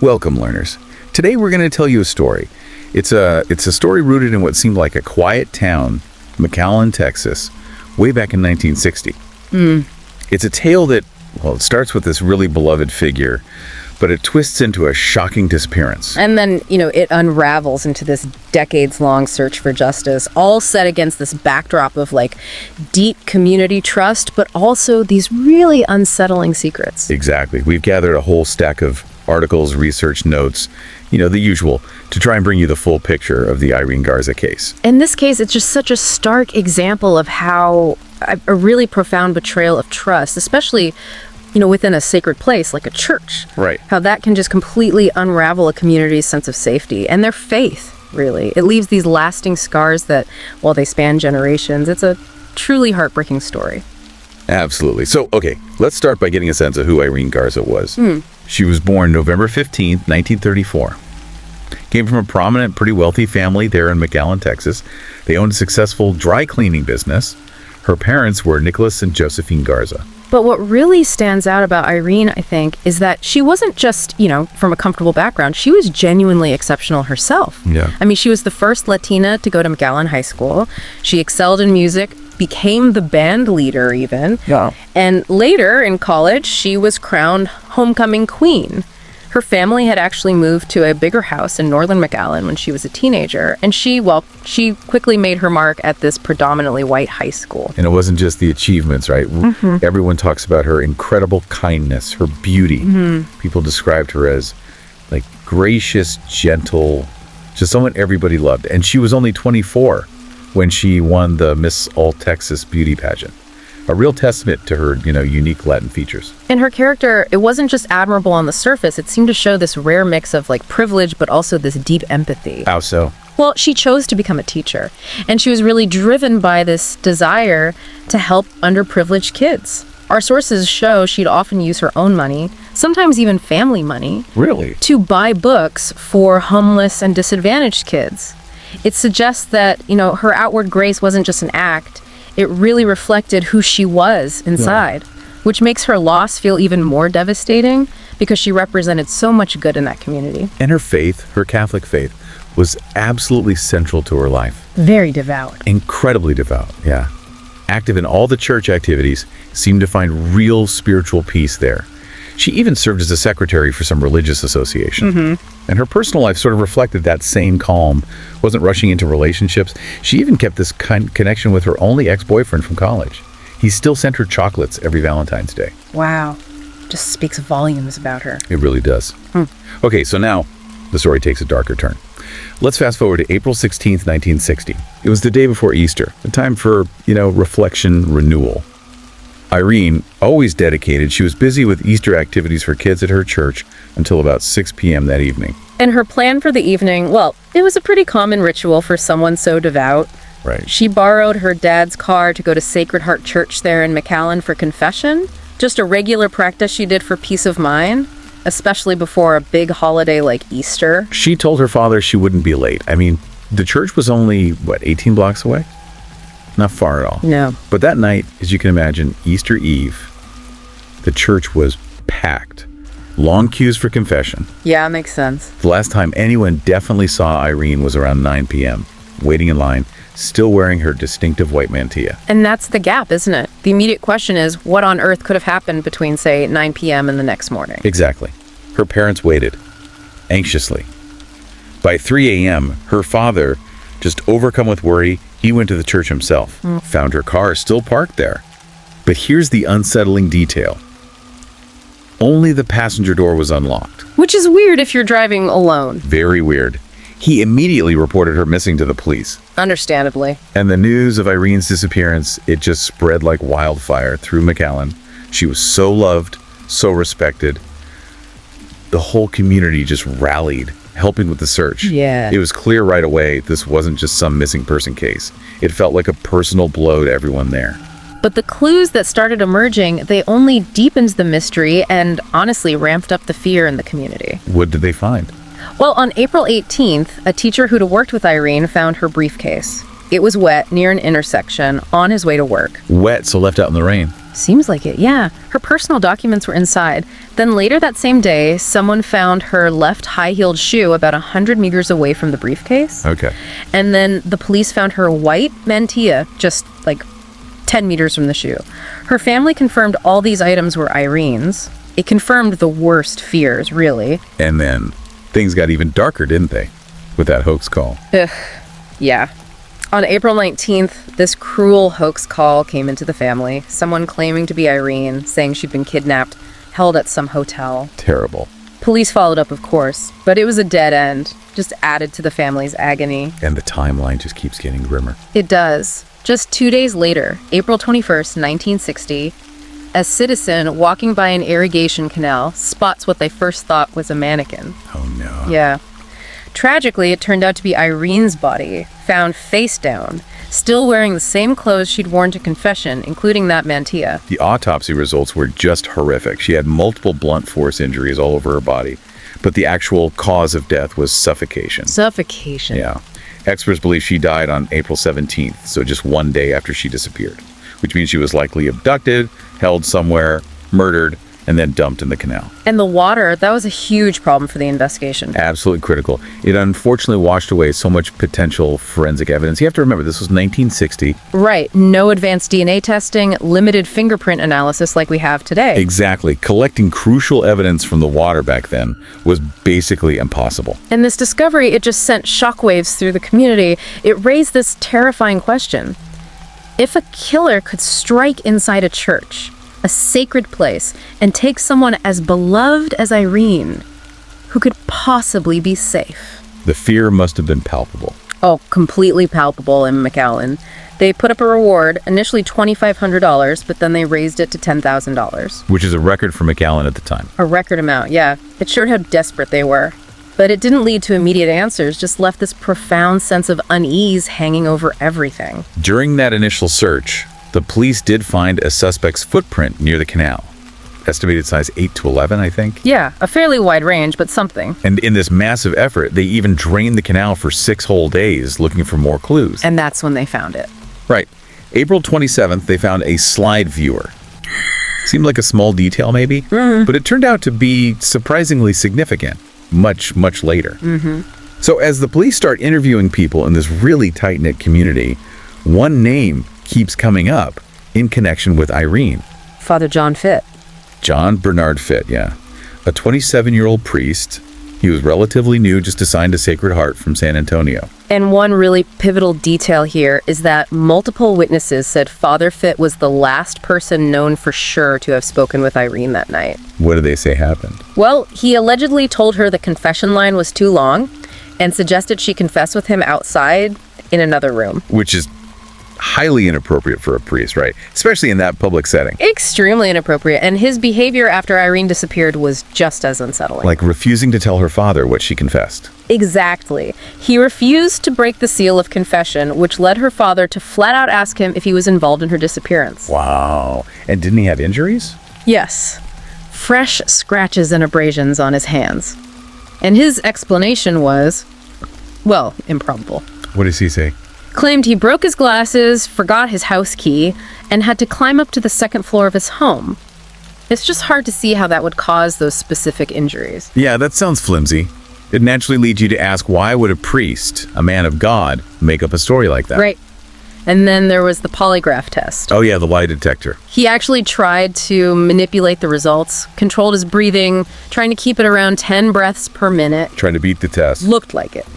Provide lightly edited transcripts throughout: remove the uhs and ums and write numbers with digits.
Welcome, learners. Today we're going to tell you a story. It's a story rooted in what seemed like a quiet town, McAllen, Texas, way back in 1960. It's a tale that, well, it starts with this really beloved figure, but it twists into a shocking disappearance. And then, it unravels into this decades-long search for justice, all set against this backdrop of, deep community trust, but also these really unsettling secrets. Exactly. We've gathered a whole stack of articles, research notes, the usual, to try and bring you the full picture of the Irene Garza case. In this case, it's just such a stark example of how a really profound betrayal of trust, especially within a sacred place like a church. Right. How that can just completely unravel a community's sense of safety and their faith, really. It leaves these lasting scars that, while they span generations, it's a truly heartbreaking story. Absolutely. So, okay, let's start by getting a sense of who Irene Garza was. She was born November 15th, 1934. Came from a prominent, pretty wealthy family there in McAllen, Texas. They owned a successful dry cleaning business. Her parents were Nicholas and Josephine Garza. But what really stands out about Irene, I think, is that she wasn't just, from a comfortable background. She was genuinely exceptional herself. Yeah. I mean, she was the first Latina to go to McAllen High School. She excelled in music, became the band leader even. Yeah. And later in college, she was crowned homecoming queen. Her family had actually moved to a bigger house in northern McAllen when she was a teenager, and she quickly made her mark at this predominantly white high school. And it wasn't just the achievements, right? Everyone talks about her incredible kindness, her beauty. People described her as gracious, gentle, just someone everybody loved. And she was only 24 when she won the Miss All Texas beauty pageant. A real testament to her, unique Latin features. And her character, it wasn't just admirable on the surface. It seemed to show this rare mix of privilege, but also this deep empathy. How so? Well, she chose to become a teacher, and she was really driven by this desire to help underprivileged kids. Our sources show she'd often use her own money, sometimes even family money, Really? to buy books for homeless and disadvantaged kids. It suggests that, her outward grace wasn't just an act. It really reflected who she was inside, which makes her loss feel even more devastating because she represented so much good in that community. And her faith, her Catholic faith, was absolutely central to her life. Very devout. Incredibly devout, yeah. Active in all the church activities, seemed to find real spiritual peace there. She even served as a secretary for some religious association. And her personal life sort of reflected that same calm, wasn't rushing into relationships. She even kept this connection with her only ex-boyfriend from college. He still sent her chocolates every Valentine's Day. Wow. Just speaks volumes about her. It really does. Okay, so now the story takes a darker turn. Let's fast forward to April 16th, 1960. It was the day before Easter, a time for, reflection, renewal. Irene, always dedicated, she was busy with Easter activities for kids at her church until about 6 p.m. that evening. And her plan for the evening, well, it was a pretty common ritual for someone so devout. Right. She borrowed her dad's car to go to Sacred Heart Church there in McAllen for confession. Just a regular practice she did for peace of mind, especially before a big holiday like Easter. She told her father she wouldn't be late. I mean, the church was only, 18 blocks away? Not far at all. No. But that night, as you can imagine, Easter Eve, the church was packed. Long queues for confession. Yeah, makes sense. The last time anyone definitely saw Irene was around 9 p.m., waiting in line, still wearing her distinctive white mantilla. And that's the gap, isn't it? The immediate question is, what on earth could have happened between, say, 9 p.m. and the next morning? Exactly. Her parents waited, anxiously. By 3 a.m., her father, just overcome with worry, he went to the church himself, found her car still parked there. But here's the unsettling detail. Only the passenger door was unlocked. Which is weird if you're driving alone. Very weird. He immediately reported her missing to the police. Understandably. And the news of Irene's disappearance, it just spread like wildfire through McAllen. She was so loved, so respected. The whole community just rallied, helping with the search. Yeah. It was clear right away this wasn't just some missing person case. It felt like a personal blow to everyone there. But the clues that started emerging, they only deepened the mystery and honestly ramped up the fear in the community. What did they find? Well, on April 18th, a teacher who'd worked with Irene found her briefcase. It was wet near an intersection on his way to work. Wet, so left out in the rain. Seems like it, yeah. Her personal documents were inside. Then later that same day, someone found her left high-heeled shoe about 100 meters away from the briefcase. Okay. And then the police found her white mantilla just like 10 meters from the shoe. Her family confirmed all these items were Irene's. It confirmed the worst fears, really. And then things got even darker, didn't they? With that hoax call. Ugh, yeah. On April 19th, this cruel hoax call came into the family. Someone claiming to be Irene, saying she'd been kidnapped, held at some hotel. Terrible. Police followed up, of course, but it was a dead end, just added to the family's agony. And the timeline just keeps getting grimmer. It does. Just 2 days later, April 21st, 1960, a citizen walking by an irrigation canal spots what they first thought was a mannequin. Oh, no. Yeah. Tragically, it turned out to be Irene's body, found face down, still wearing the same clothes she'd worn to confession, including that mantilla. The autopsy results were just horrific. She had multiple blunt force injuries all over her body, but the actual cause of death was suffocation. Suffocation. Yeah. Experts believe she died on April 17th, so just 1 day after she disappeared, which means she was likely abducted, held somewhere, murdered, and then dumped in the canal. And the water, that was a huge problem for the investigation. Absolutely critical. It unfortunately washed away so much potential forensic evidence. You have to remember, this was 1960. Right. No advanced DNA testing, limited fingerprint analysis like we have today. Exactly. Collecting crucial evidence from the water back then was basically impossible. And this discovery, it just sent shockwaves through the community. It raised this terrifying question. If a killer could strike inside a church, a sacred place, and take someone as beloved as Irene, who could possibly be safe? The fear must have been palpable. Oh, completely palpable in McAllen. They put up a reward, initially $2,500, but then they raised it to $10,000. Which is a record for McAllen at the time. A record amount, yeah. It showed how desperate they were. But it didn't lead to immediate answers, just left this profound sense of unease hanging over everything. During that initial search, the police did find a suspect's footprint near the canal. Estimated size 8 to 11, I think. Yeah, a fairly wide range, but something. And in this massive effort, they even drained the canal for 6 whole days looking for more clues. And that's when they found it. Right. April 27th, they found a slide viewer. Seemed like a small detail, maybe, but it turned out to be surprisingly significant much, much later. So as the police start interviewing people in this really tight-knit community, one name keeps coming up in connection with Irene. Father John Feit. John Bernard Feit, yeah. A 27-year-old priest. He was relatively new, just assigned to Sacred Heart from San Antonio. And one really pivotal detail here is that multiple witnesses said Father Feit was the last person known for sure to have spoken with Irene that night. What did they say happened? Well, he allegedly told her the confession line was too long and suggested she confess with him outside in another room. Which is highly inappropriate for a priest, right? Especially in that public setting. Extremely inappropriate. And his behavior after Irene disappeared was just as unsettling. Like refusing to tell her father what she confessed. Exactly. He refused to break the seal of confession, which led her father to flat out ask him if he was involved in her disappearance. Wow. And didn't he have injuries? Yes. Fresh scratches and abrasions on his hands. And his explanation was, well, improbable. What does he say? Claimed he broke his glasses, forgot his house key, and had to climb up to the second floor of his home. It's just hard to see how that would cause those specific injuries. Yeah, that sounds flimsy. It naturally leads you to ask, why would a priest, a man of God, make up a story like that? Right. And then there was the polygraph test. Oh yeah, the lie detector. He actually tried to manipulate the results, controlled his breathing, trying to keep it around 10 breaths per minute. Trying to beat the test. Looked like it.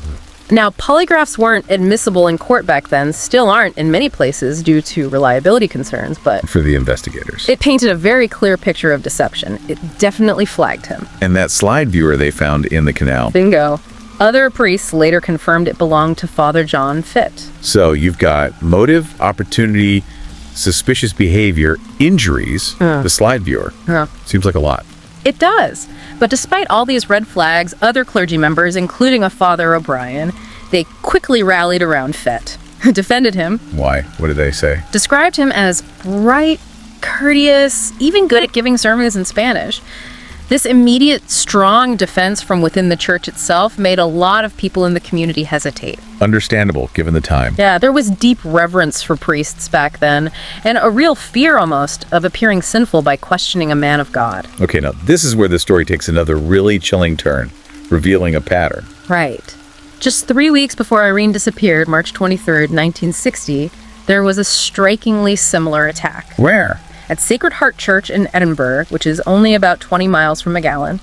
Now, polygraphs weren't admissible in court back then, still aren't in many places due to reliability concerns, but for the investigators. It painted a very clear picture of deception. It definitely flagged him. And that slide viewer they found in the canal. Bingo. Other priests later confirmed it belonged to Father John Feit. So you've got motive, opportunity, suspicious behavior, injuries, the slide viewer. Seems like a lot. It does. But despite all these red flags, other clergy members, including a Father O'Brien, they quickly rallied around Feit, defended him. Why? What did they say? Described him as bright, courteous, even good at giving sermons in Spanish. This immediate, strong defense from within the church itself made a lot of people in the community hesitate. Understandable, given the time. Yeah, there was deep reverence for priests back then, and a real fear almost of appearing sinful by questioning a man of God. Okay, now this is where the story takes another really chilling turn, revealing a pattern. Right. Just 3 weeks before Irene disappeared, March 23rd, 1960, there was a strikingly similar attack. Where? At Sacred Heart Church in Edinburgh, which is only about 20 miles from McAllen,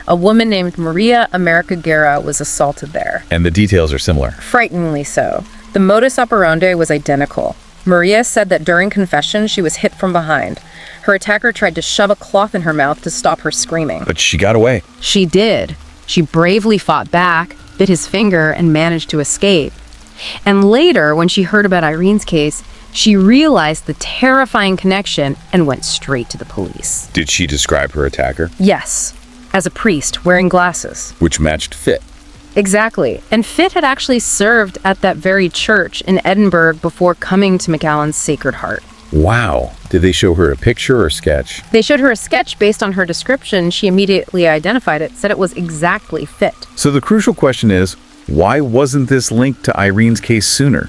a woman named Maria America Guerra was assaulted there. And the details are similar. Frighteningly so. The modus operandi was identical. Maria said that during confession, she was hit from behind. Her attacker tried to shove a cloth in her mouth to stop her screaming. But she got away. She did. She bravely fought back, bit his finger, and managed to escape. And later, when she heard about Irene's case, she realized the terrifying connection and went straight to the police. Did she describe her attacker? Yes, as a priest wearing glasses. Which matched Feit. Exactly. And Feit had actually served at that very church in Edinburgh before coming to McAllen's Sacred Heart. Wow. Did they show her a picture or sketch? They showed her a sketch based on her description. She immediately identified it, said it was exactly Feit. So the crucial question is, why wasn't this linked to Irene's case sooner?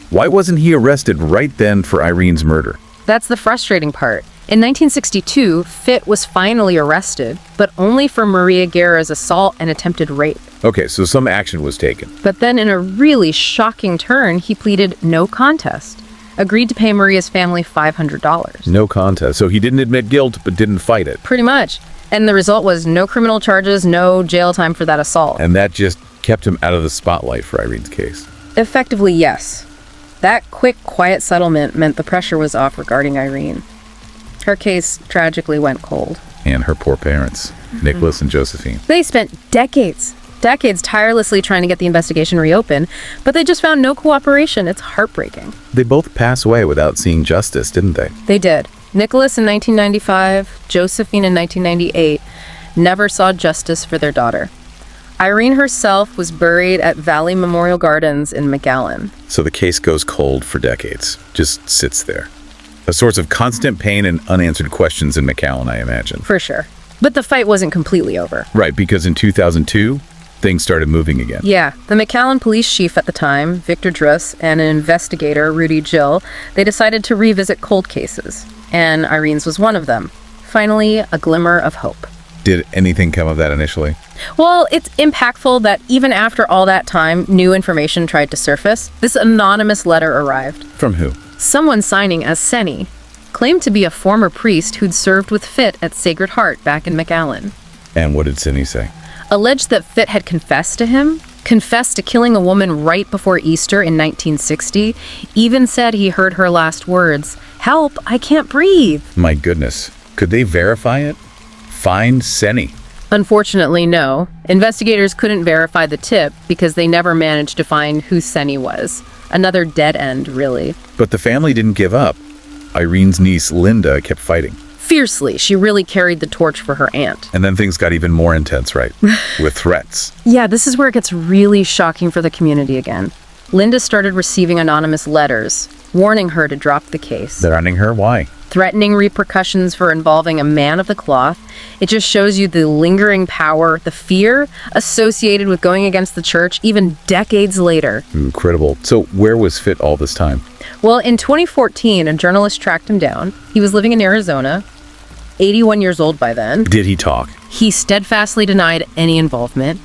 Why wasn't he arrested right then for Irene's murder? That's the frustrating part. In 1962, Feit was finally arrested, but only for Maria Guerra's assault and attempted rape. Okay, so some action was taken. But then in a really shocking turn, he pleaded no contest, agreed to pay Maria's family $500. No contest. So he didn't admit guilt, but didn't fight it. Pretty much. And the result was no criminal charges, no jail time for that assault. And that just kept him out of the spotlight for Irene's case. Effectively, yes. That quick, quiet settlement meant the pressure was off regarding Irene. Her case tragically went cold. And her poor parents, Nicholas and Josephine. They spent decades tirelessly trying to get the investigation reopened, but they just found no cooperation. It's heartbreaking. They both passed away without seeing justice, didn't they? They did. Nicholas in 1995, Josephine in 1998, never saw justice for their daughter. Irene herself was buried at Valley Memorial Gardens in McAllen. So the case goes cold for decades, just sits there. A source of constant pain and unanswered questions in McAllen, I imagine. For sure. But the fight wasn't completely over. Right, because in 2002, things started moving again. Yeah, the McAllen police chief at the time, Victor Druss, and an investigator, Rudy Gill, they decided to revisit cold cases. And Irene's was one of them. Finally, a glimmer of hope. Did anything come of that initially? Well, it's impactful that even after all that time, new information tried to surface. This anonymous letter arrived. From who? Someone signing as Senny, claimed to be a former priest who'd served with Feit at Sacred Heart back in McAllen. And what did Cindy say? Alleged that Feit had confessed to him, confessed to killing a woman right before Easter in 1960, even said he heard her last words, "Help, I can't breathe." My goodness. Could they verify it? Find Senny. Unfortunately, no. Investigators couldn't verify the tip because they never managed to find who Senny was. Another dead end, really. But the family didn't give up. Irene's niece, Linda, kept fighting. Fiercely, she really carried the torch for her aunt. And then things got even more intense, right? With threats. Yeah, this is where it gets really shocking for the community again. Linda started receiving anonymous letters, warning her to drop the case. Threatening her? Why? Threatening repercussions for involving a man of the cloth. It just shows you the lingering power, the fear associated with going against the church even decades later. Incredible. So where was Feit all this time? Well, in 2014, a journalist tracked him down. He was living in Arizona, 81 years old by then. Did he talk? He steadfastly denied any involvement,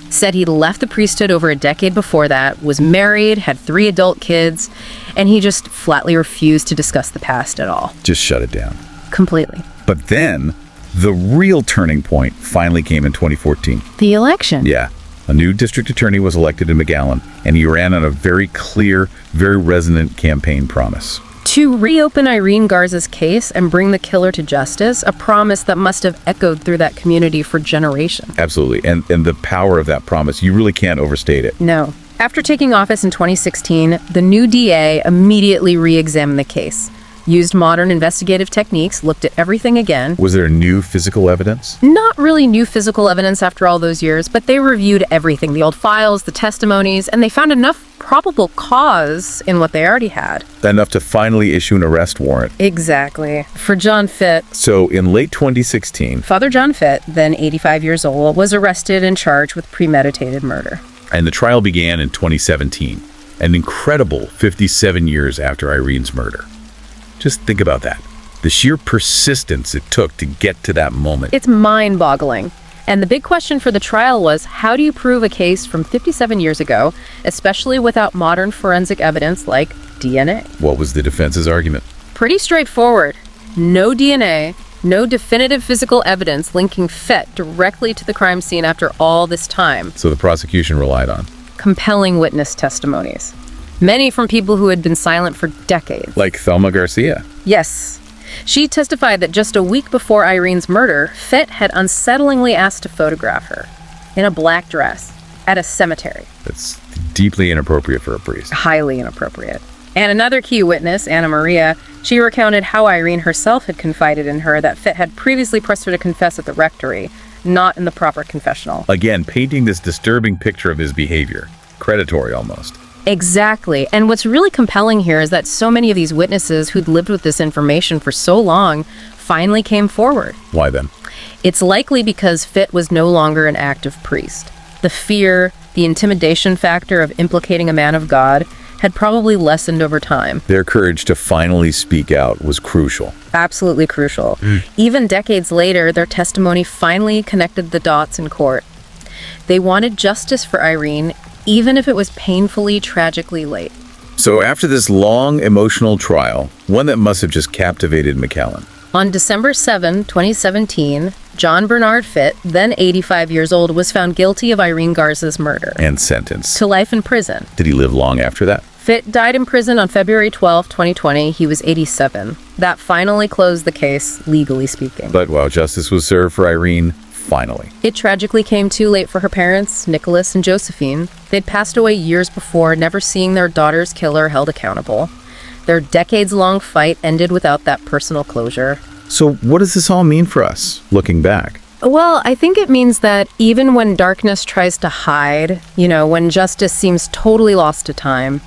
said he'd left the priesthood over a decade before that, was married, had 3 adult kids, and he just flatly refused to discuss the past at all. Just shut it down. Completely. But then, the real turning point finally came in 2014. The election. Yeah. A new district attorney was elected in McAllen, and he ran on a very clear, very resonant campaign promise. To reopen Irene Garza's case and bring the killer to justice, a promise that must have echoed through that community for generations. Absolutely. And the power of that promise, you really can't overstate it. No. After taking office in 2016, the new DA immediately re-examined the case. used modern investigative techniques, looked at everything again. Was there new physical evidence? Not really new physical evidence after all those years, but they reviewed everything, the old files, the testimonies, and they found enough probable cause in what they already had. Enough to finally issue an arrest warrant. Exactly. For John Feit. So in late 2016, Father John Feit, then 85 years old, was arrested and charged with premeditated murder. and the trial began in 2017, an incredible 57 years after Irene's murder. Just think about that. The sheer persistence it took to get to that moment. It's mind-boggling. And the big question for the trial was, how do you prove a case from 57 years ago, especially without modern forensic evidence like DNA? What was the defense's argument? Pretty straightforward. No DNA, no definitive physical evidence linking Feit directly to the crime scene after all this time. So the prosecution relied on? Compelling witness testimonies. Many from people who had been silent for decades. Like Thelma Garcia. Yes. She testified that just a week before Irene's murder, Feit had unsettlingly asked to photograph her in a black dress at a cemetery. That's deeply inappropriate for a priest. Highly inappropriate. And another key witness, Maria, she recounted how Irene herself had confided in her that Feit had previously pressed her to confess at the rectory, not in the proper confessional. Again, painting this disturbing picture of his behavior. Predatory almost. Exactly. And what's really compelling here is that so many of these witnesses who'd lived with this information for so long finally came forward. Why then? It's likely because Feit was no longer an active priest. The fear, the intimidation factor of implicating a man of God had probably lessened over time. Their courage to finally speak out was crucial. Absolutely crucial. Even decades later, their testimony finally connected the dots in court. They wanted justice for Irene, even if it was painfully, tragically late. So after this long, emotional trial, one that must have just captivated McAllen, On December 7, 2017, John Bernard Feit, then 85 years old, was found guilty of Irene Garza's murder. and sentenced. To life in prison. Did he live long after that? Feit died in prison on February 12, 2020. He was 87. That finally closed the case, legally speaking. But while justice was served for Irene, finally. It tragically came too late for her parents, Nicholas and Josephine. They'd passed away years before, never seeing their daughter's killer held accountable. Their decades-long fight ended without that personal closure. So what does this all mean for us, looking back? Well, I think it means that even when darkness tries to hide, when justice seems totally lost to time,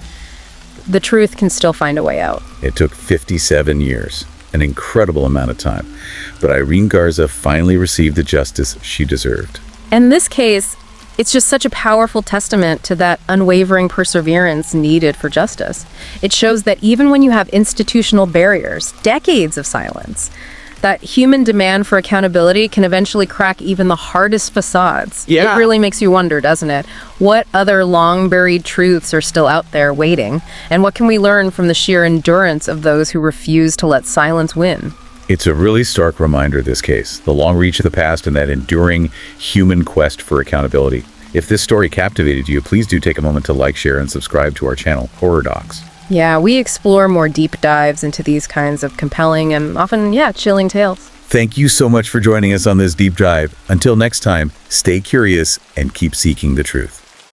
the truth can still find a way out. It took 57 years, an incredible amount of time. But Irene Garza finally received the justice she deserved. In this case, it's just such a powerful testament to that unwavering perseverance needed for justice. It shows that even when you have institutional barriers, decades of silence, that human demand for accountability can eventually crack even the hardest facades. Yeah. It really makes you wonder, doesn't it? What other long-buried truths are still out there waiting? And what can we learn from the sheer endurance of those who refuse to let silence win? It's a really stark reminder, this case, the long reach of the past and that enduring human quest for accountability. If this story captivated you, please do take a moment to like, share, and subscribe to our channel, Horror Docs. Yeah, we explore more deep dives into these kinds of compelling and often, chilling tales. Thank you so much for joining us on this deep dive. Until next time, stay curious and keep seeking the truth.